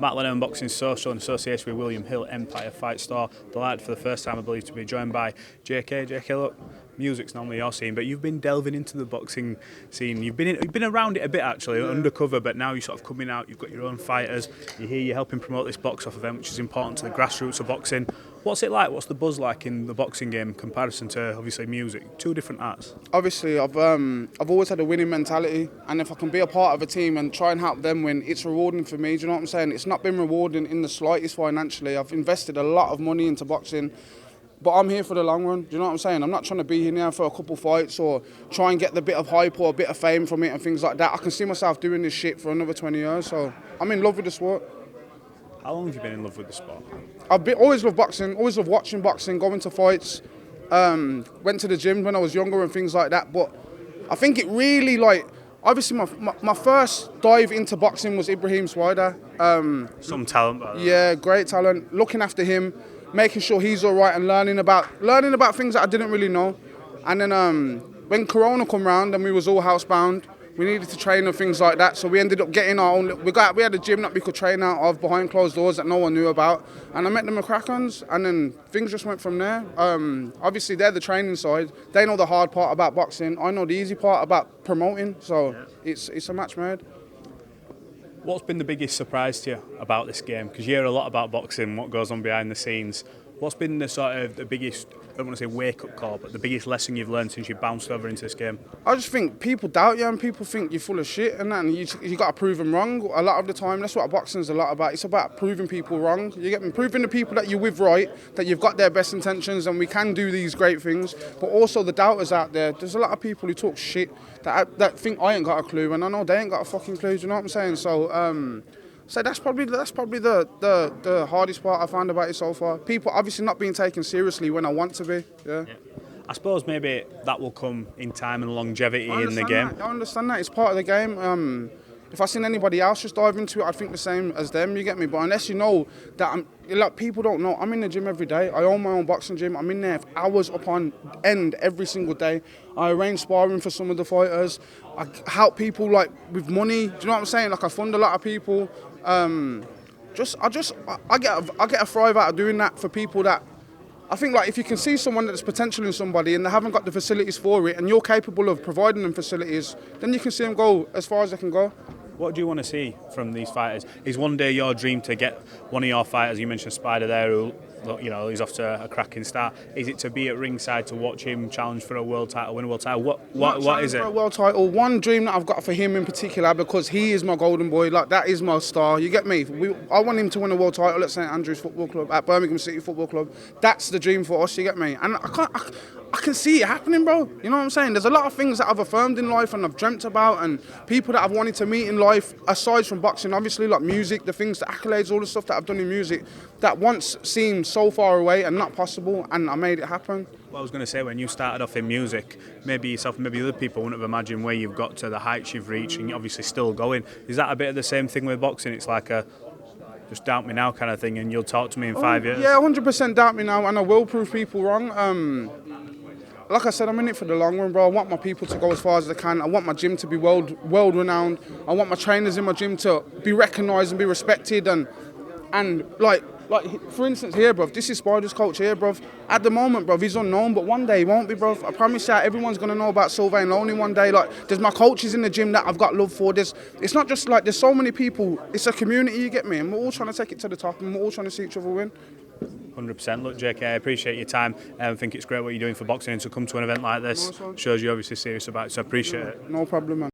Matt Lenihan Boxing Social in association with William Hill Empire Fight Store. Delighted for the first time, I believe, to be joined by Jaykae. Jaykae, look, music's normally your scene, but you've been delving into the boxing scene. You've been around it a bit actually, undercover, but now you're sort of coming out. You've got your own fighters. You're here. You're helping promote this box-off event, which is important to the grassroots of boxing. What's it like? What's the buzz like in the boxing game in comparison to obviously music? Two different arts. Obviously, I've always had a winning mentality, and if I can be a part of a team and try and help them win, it's rewarding for me. Do you know what I'm saying? It's not been rewarding in the slightest financially. I've invested a lot of money into boxing, but I'm here for the long run. Do you know what I'm saying? I'm not trying to be here now for a couple fights or try and get the bit of hype or a bit of fame from it and things like that. I can see myself doing this shit for another 20 years, so I'm in love with the sport. How long have you been in love with the sport? Always loved boxing, always loved watching boxing, going to fights. Went to the gym when I was younger and things like that. But I think it really, obviously my first dive into boxing was Ibrahim Swider. Some talent, by the way. Yeah, great talent. Looking after him, making sure he's all right and learning about things that I didn't really know. And then when Corona come round and we was all housebound, we needed to train and things like that, so we ended up getting our own. We had a gym that we could train out of behind closed doors that no one knew about, and I met the McCrackens, and then things just went from there. Obviously, they're the training side. They know the hard part about boxing. I know the easy part about promoting, so it's a match made. What's been the biggest surprise to you about this game? Because you hear a lot about boxing, what goes on behind the scenes. What's been the sort of the biggest, I don't want to say wake-up call, but the biggest lesson you've learned since you bounced over into this game? I just think people doubt you and people think you're full of shit and that, and you got to prove them wrong a lot of the time. That's what boxing's a lot about. It's about proving people wrong. You get me? Proving the people that you're with right, that you've got their best intentions and we can do these great things. But also the doubters out there. There's a lot of people who talk shit that think I ain't got a clue, and I know they ain't got a fucking clue. Do you know what I'm saying? So that's probably the hardest part I found about it so far. People obviously not being taken seriously when I want to be. Yeah. I suppose maybe that will come in time and longevity in the game. I understand that. It's part of the game. If I seen anybody else just dive into it, I'd think the same as them, you get me? But unless you know that, people don't know, I'm in the gym every day. I own my own boxing gym. I'm in there hours upon end every single day. I arrange sparring for some of the fighters. I help people with money. Do you know what I'm saying? I fund a lot of people. I get a thrive out of doing that for people that I think if you can see someone that's potential in somebody and they haven't got the facilities for it and you're capable of providing them facilities, then you can see them go as far as they can go. What do you want to see from these fighters? Is one day your dream to get one of your fighters, you mentioned Spider there, who, he's off to a cracking start. Is it to be at ringside to watch him challenge for a world title, win a world title? What is it? For a world title. One dream that I've got for him in particular, because he is my golden boy, that is my star. You get me? I want him to win a world title at St Andrews Football Club, at Birmingham City Football Club. That's the dream for us. You get me? And I can see it happening, bro. You know what I'm saying? There's a lot of things that I've affirmed in life and I've dreamt about, and people that I've wanted to meet in life, aside from boxing, obviously, like music, the things, the accolades, all the stuff that I've done in music, that once seemed so far away and not possible, and I made it happen. Well, I was going to say, when you started off in music, maybe yourself and maybe other people wouldn't have imagined where you've got to, the heights you've reached, and you're obviously still going. Is that a bit of the same thing with boxing? It's like a just doubt me now kind of thing, and you'll talk to me in 5 years? Yeah, 100% doubt me now, and I will prove people wrong. Like I said, I'm in it for the long run, bro. I want my people to go as far as they can. I want my gym to be world renowned. I want my trainers in my gym to be recognised and be respected. And like for instance here, bro, this is Spider's coach here, bro. At the moment, bro, he's unknown, but one day he won't be, bro. I promise you, everyone's gonna know about Sylvain Loney one day. There's my coaches in the gym that I've got love for. It's not just there's so many people. It's a community, you get me? And we're all trying to take it to the top, and we're all trying to see each other win. 100%. Look, Jaykae, I appreciate your time. I think it's great what you're doing for boxing, and to come to an event like this shows you're obviously serious about it, so I appreciate it. No problem, man.